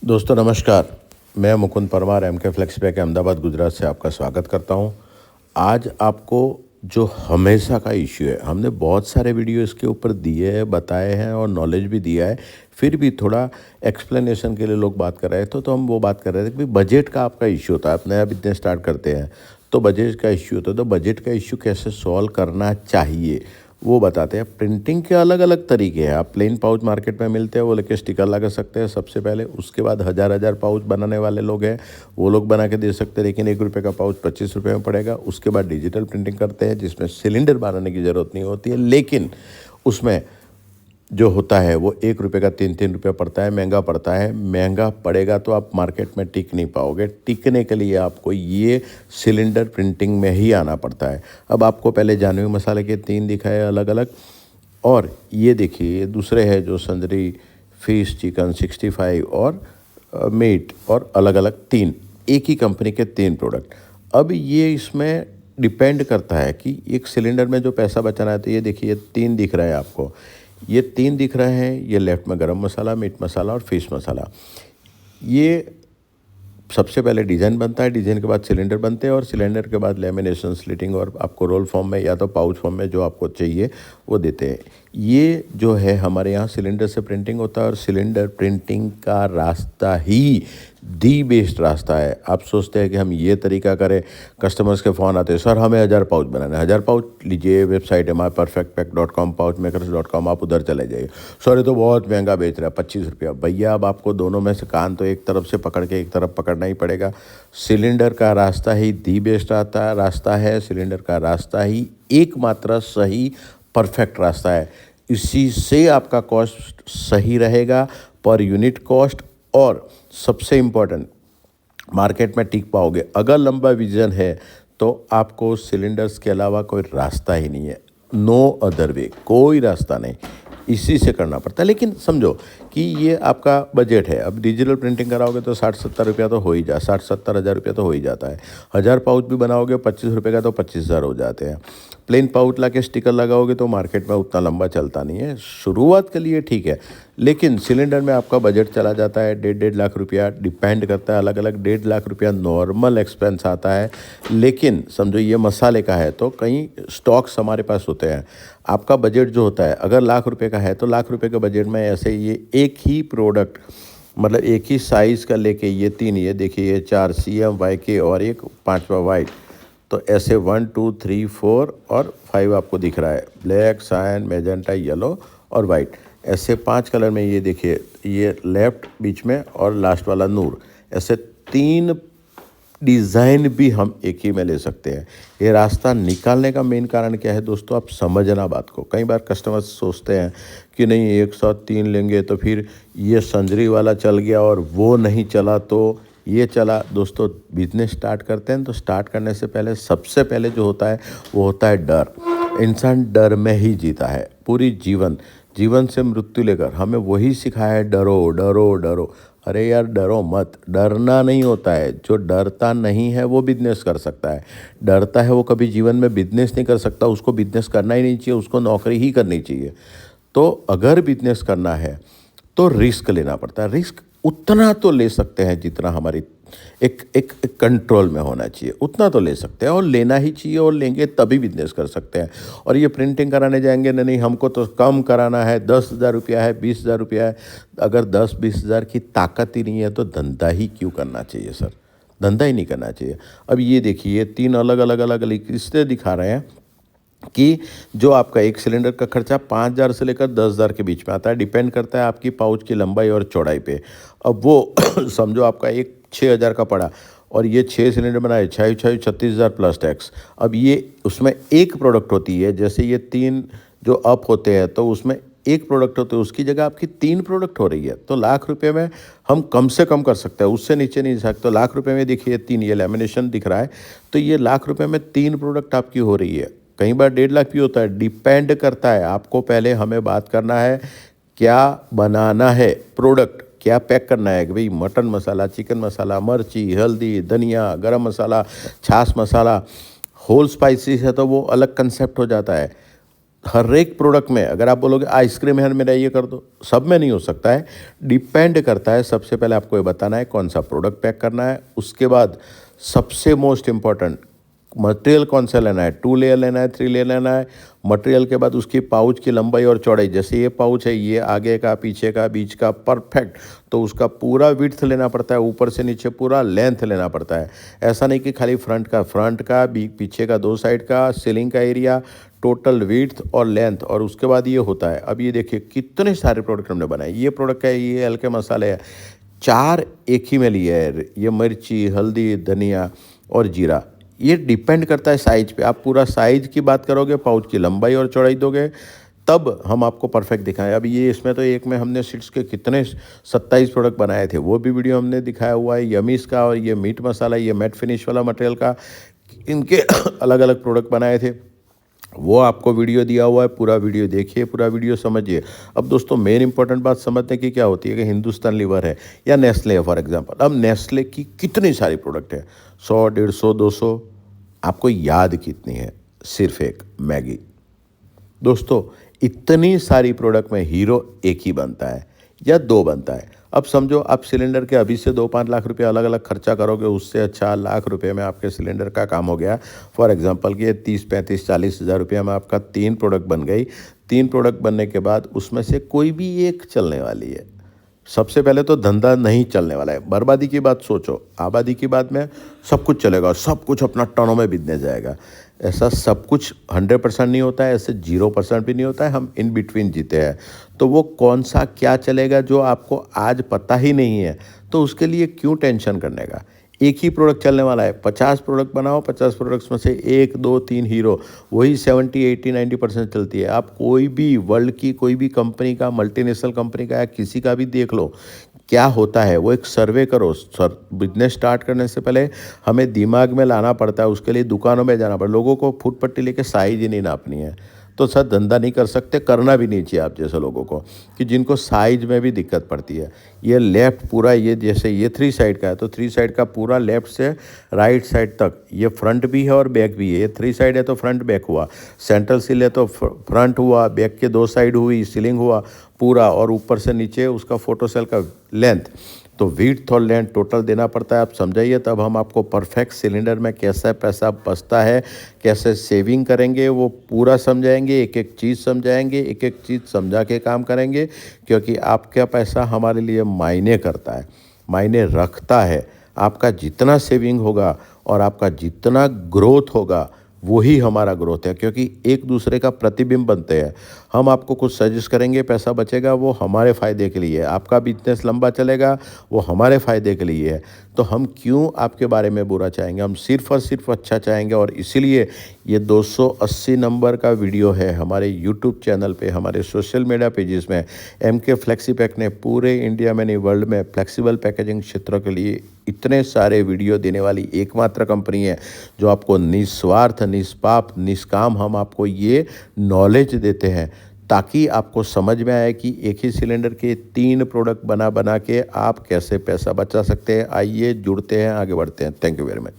दोस्तों नमस्कार। मैं मुकुंद परमार एमके फ्लेक्सपैक अहमदाबाद गुजरात से आपका स्वागत करता हूं। आज आपको जो हमेशा का इश्यू है, हमने बहुत सारे वीडियो इसके ऊपर दिए हैं, बताए हैं और नॉलेज भी दिया है, फिर भी थोड़ा एक्सप्लेनेशन के लिए लोग बात कर रहे थे। तो हम वो बात कर रहे थे कि बजट का आपका इश्यू होता है। आप नया बिजनेस स्टार्ट करते हैं तो बजट का इश्यू होता है, तो बजट का इश्यू कैसे सॉल्व करना चाहिए वो बताते हैं। प्रिंटिंग के अलग अलग तरीके हैं। आप प्लेन पाउच मार्केट में मिलते हैं, वो लेके स्टिकर लगा सकते हैं सबसे पहले। उसके बाद हज़ार हज़ार पाउच बनाने वाले लोग हैं, वो लोग बना के दे सकते हैं, लेकिन ₹1 का पाउच ₹25 में पड़ेगा। उसके बाद डिजिटल प्रिंटिंग करते हैं जिसमें सिलेंडर बनाने की ज़रूरत नहीं होती है, लेकिन उसमें जो होता है वो ₹1 का 3-3 रुपये पड़ता है, महंगा पड़ता है। महंगा पड़ेगा तो आप मार्केट में टिक नहीं पाओगे। टिकने के लिए आपको ये सिलेंडर प्रिंटिंग में ही आना पड़ता है। अब आपको पहले जानवी मसाले के 3 दिखाए अलग अलग, और ये देखिए दूसरे है जो संजरी फिश चिकन 65 और मीट, और अलग अलग 3, एक ही कंपनी के 3 प्रोडक्ट। अब ये इसमें डिपेंड करता है कि एक सिलेंडर में जो पैसा बचाना है। तो ये देखिए 3 दिख रहा है आपको, ये 3 दिख रहे हैं। ये लेफ्ट में गरम मसाला, मीट मसाला और फिश मसाला। ये सबसे पहले डिज़ाइन बनता है, डिज़ाइन के बाद सिलेंडर बनते हैं, और सिलेंडर के बाद लेमिनेशन, स्लिटिंग, और आपको रोल फॉर्म में या तो पाउच फॉर्म में जो आपको चाहिए वो देते हैं। ये जो है हमारे यहाँ सिलेंडर से प्रिंटिंग होता है, और सिलेंडर प्रिंटिंग का रास्ता ही दी बेस्ट रास्ता है। आप सोचते हैं कि हम ये तरीका करें, कस्टमर्स के फ़ोन आते हैं, सर हमें 1000 पाउच बनाना है। 1000 पाउच लीजिए, वेबसाइट है myperfectpack.com, pouchmakers.com, आप उधर चले जाइए। सर ये तो बहुत महंगा बेच रहा है, ₹25। भैया अब आपको दोनों में से कान तो एक तरफ से पकड़ के एक तरफ पकड़ना ही पड़ेगा। सिलेंडर का रास्ता ही दी बेस्ट रास्ता है। सिलेंडर का रास्ता ही एकमात्र सही परफेक्ट रास्ता है। इसी से आपका कॉस्ट सही रहेगा, पर यूनिट कॉस्ट, और सबसे इम्पोर्टेंट मार्केट में टिक पाओगे। अगर लंबा विजन है तो आपको सिलेंडर्स के अलावा कोई रास्ता ही नहीं है। नो अदर वे, कोई रास्ता नहीं, इसी से करना पड़ता है। लेकिन समझो कि ये आपका बजट है। अब डिजिटल प्रिंटिंग कराओगे तो 60-70 रुपया तो हो ही 60-70 हज़ार रुपया तो हो ही जाता है। 1000 पाउच भी बनाओगे ₹25 का तो 25,000 हो जाते हैं। प्लेन पाउच ला के स्टिकर लगाओगे तो मार्केट में उतना लंबा चलता नहीं है। शुरुआत के लिए ठीक है, लेकिन सिलेंडर में आपका बजट चला जाता है 1.5 लाख रुपया, डिपेंड करता है अलग अलग। 1.5 लाख रुपया नॉर्मल एक्सपेंस आता है। लेकिन समझो ये मसाले का है तो कहीं स्टॉक्स हमारे पास होते हैं। आपका बजट जो होता है अगर ₹1,00,000 का है तो ₹1,00,000 के बजट में ऐसे ये एक ही प्रोडक्ट, मतलब एक ही साइज़ का लेके ये 3, ये देखिए ये 4 CM YK और एक 5वां वाइट, तो ऐसे 1 2 3 4 और 5 आपको दिख रहा है, ब्लैक, सायन, मैजेंटा, येलो और वाइट। ऐसे 5 कलर में ये देखिए, ये लेफ्ट बीच में और लास्ट वाला नूर, ऐसे 3 डिज़ाइन भी हम एक ही में ले सकते हैं। ये रास्ता निकालने का मेन कारण क्या है दोस्तों, आप समझना बात को। कई बार कस्टमर्स सोचते हैं कि नहीं 1 साथ 3 लेंगे तो फिर ये संजरी वाला चल गया और वो नहीं चला तो ये चला। दोस्तों बिजनेस स्टार्ट करते हैं तो स्टार्ट करने से पहले सबसे पहले जो होता है वो होता है डर। इंसान डर में ही जीता है पूरी जीवन से मृत्यु लेकर। हमें वही सिखाया है, डरो डरो डरो। अरे यार डरो मत, डरना नहीं होता है। जो डरता नहीं है वो बिजनेस कर सकता है, डरता है वो कभी जीवन में बिजनेस नहीं कर सकता। उसको बिजनेस करना ही नहीं चाहिए, उसको नौकरी ही करनी चाहिए। तो अगर बिजनेस करना है तो रिस्क लेना पड़ता है। रिस्क उतना तो ले सकते हैं जितना हमारी एक कंट्रोल में होना चाहिए, उतना तो ले सकते हैं, और लेना ही चाहिए, और लेंगे तभी बिजनेस कर सकते हैं। और ये प्रिंटिंग कराने जाएंगे, नहीं हमको तो कम कराना है, 10,000 रुपया है, 20,000 रुपया है। अगर 10-20 हज़ार की ताकत ही नहीं है तो धंधा ही क्यों करना चाहिए सर, धंधा ही नहीं करना चाहिए। अब ये देखिए ये 3 अलग अलग इसलिए दिखा रहे हैं कि जो आपका एक सिलेंडर का खर्चा 5,000 से लेकर 10,000 के बीच में आता है। डिपेंड करता है आपकी पाउच की लंबाई और चौड़ाई पे। अब वो समझो आपका एक 6,000 का पड़ा, और ये 6 सिलेंडर बनाए, 6 6 36,000 प्लस टैक्स। अब ये उसमें एक प्रोडक्ट होती है, जैसे ये 3 जो अप होते हैं तो उसमें एक प्रोडक्ट होते हैं, उसकी जगह आपकी 3 प्रोडक्ट हो रही है। तो ₹1,00,000 में हम कम से कम कर सकते हैं, उससे नीचे नहीं जा सकते। तो ₹1,00,000 में देखिए 3, ये लेमिनेशन दिख रहा है, तो ये ₹1,00,000 में 3 प्रोडक्ट आपकी हो रही है। कई बार 1.5 लाख भी होता है, डिपेंड करता है। आपको पहले हमें बात करना है क्या बनाना है, प्रोडक्ट क्या पैक करना है। कि भाई मटन मसाला, चिकन मसाला, मिर्ची, हल्दी, धनिया, गरम मसाला, छाछ मसाला, होल स्पाइसेस है तो वो अलग कंसेप्ट हो जाता है। हर एक प्रोडक्ट में अगर आप बोलोगे आइसक्रीम है मेरा ये कर दो, सब में नहीं हो सकता है, डिपेंड करता है। सबसे पहले आपको ये बताना है कौन सा प्रोडक्ट पैक करना है, उसके बाद सबसे मोस्ट इम्पॉर्टेंट मटेरियल कौन सा लेना है, 2 लेयर लेना है, 3 लेयर लेना है। मटेरियल के बाद उसकी पाउच की लंबाई और चौड़ाई, जैसे ये पाउच है ये आगे का, पीछे का, बीच का, परफेक्ट, तो उसका पूरा विड्थ लेना पड़ता है, ऊपर से नीचे पूरा लेंथ लेना पड़ता है। ऐसा नहीं कि खाली फ्रंट का पीछे का, 2 साइड का, सीलिंग का एरिया, टोटल विड्थ और लेंथ, और उसके बाद ये होता है। अब ये देखिए कितने सारे प्रोडक्ट हमने बनाए। ये प्रोडक्ट है, ये हल्के मसाले है, 4 एक ही में लिए है। ये मिर्ची, हल्दी, धनिया और जीरा। ये डिपेंड करता है साइज पे। आप पूरा साइज की बात करोगे, पाउच की लंबाई और चौड़ाई दोगे, तब हम आपको परफेक्ट दिखाएं। अब ये इसमें तो एक में हमने सीड्स के कितने 27 प्रोडक्ट बनाए थे, वो भी वीडियो हमने दिखाया हुआ है। यमीज़ का और ये मीट मसाला, ये मैट फिनिश वाला मटेरियल का, इनके अलग अलग प्रोडक्ट बनाए थे, वो आपको वीडियो दिया हुआ है। पूरा वीडियो देखिए, पूरा वीडियो समझिए। अब दोस्तों मेन इंपॉर्टेंट बात समझने की क्या होती है कि हिंदुस्तान लीवर है या नेस्ले है फॉर एग्जांपल। अब नेस्ले की कितनी सारी प्रोडक्ट है, 100, 150, 200, आपको याद कितनी है? सिर्फ एक, मैगी। दोस्तों इतनी सारी प्रोडक्ट में हीरो एक ही बनता है या 2 बनता है। अब समझो आप सिलेंडर के अभी से 2-5 लाख रुपए अलग अलग खर्चा करोगे, उससे अच्छा लाख रुपए में आपके सिलेंडर का काम हो गया। फॉर एग्जांपल कि 30-35-40 हज़ार रुपये में आपका 3 प्रोडक्ट बन गई। 3 प्रोडक्ट बनने के बाद उसमें से कोई भी एक चलने वाली है। सबसे पहले तो धंधा नहीं चलने वाला है। बर्बादी की बात सोचो, आबादी की बात में सब कुछ चलेगा, सब कुछ अपना टनों में बिकने जाएगा। ऐसा सब कुछ 100% नहीं होता है, ऐसे 0% भी नहीं होता है, हम इन बिटवीन जीते हैं। तो वो कौन सा क्या चलेगा जो आपको आज पता ही नहीं है, तो उसके लिए क्यों टेंशन करने का। एक ही प्रोडक्ट चलने वाला है, 50 प्रोडक्ट बनाओ, 50 प्रोडक्ट्स में से 1, 2, 3 हीरो, वही 70, 80, 90% चलती है। आप कोई भी वर्ल्ड की कोई भी कंपनी का, मल्टीनेशनल कंपनी का या किसी का भी देख लो, क्या होता है वो एक सर्वे करो। बिजनेस स्टार्ट करने से पहले हमें दिमाग में लाना पड़ता है, उसके लिए दुकानों में जाना पड़ता है। लोगों को फुट पट्टी लेके साइज ही नहीं नापनी है, तो सर धंधा नहीं कर सकते, करना भी नहीं चाहिए आप जैसे लोगों को, कि जिनको साइज में भी दिक्कत पड़ती है। ये लेफ़्ट पूरा, ये जैसे ये 3 साइड का है, तो 3 साइड का पूरा लेफ़्ट से राइट साइड तक, ये फ्रंट भी है और बैक भी है। ये 3 साइड है तो फ्रंट बैक हुआ, सेंट्रल सील है तो फ्रंट हुआ, बैक के 2 साइड हुई, सीलिंग हुआ पूरा, और ऊपर से नीचे उसका फोटो सेल का लेंथ, तो विड्थ और लेंथ टोटल देना पड़ता है। आप समझाइए, तब हम आपको परफेक्ट सिलेंडर में कैसा पैसा बचता है, कैसे सेविंग करेंगे, वो पूरा समझाएंगे। एक एक चीज़ समझाएंगे, एक एक चीज़ समझा के काम करेंगे, क्योंकि आपका पैसा हमारे लिए मायने करता है, मायने रखता है। आपका जितना सेविंग होगा और आपका जितना ग्रोथ होगा, वही हमारा ग्रोथ है, क्योंकि एक दूसरे का प्रतिबिंब बनते हैं। हम आपको कुछ सजेस्ट करेंगे, पैसा बचेगा, वो हमारे फ़ायदे के लिए है। आपका बिजनेस लंबा चलेगा, वो हमारे फ़ायदे के लिए है। तो हम क्यों आपके बारे में बुरा चाहेंगे, हम सिर्फ़ और सिर्फ अच्छा चाहेंगे। और इसीलिए ये 280 नंबर का वीडियो है हमारे यूट्यूब चैनल पे, हमारे सोशल मीडिया पेजेस में। एमके फ्लेक्सी पैक ने पूरे इंडिया में नहीं, वर्ल्ड में फ्लेक्सिबल पैकेजिंग क्षेत्रों के लिए इतने सारे वीडियो देने वाली एकमात्र कंपनी है, जो आपको निस्वार्थ, निष्पाप, निष्काम हम आपको ये नॉलेज देते हैं, ताकि आपको समझ में आए कि एक ही सिलेंडर के 3 प्रोडक्ट बना बना के आप कैसे पैसा बचा सकते हैं। आइए जुड़ते हैं, आगे बढ़ते हैं। Thank you very much.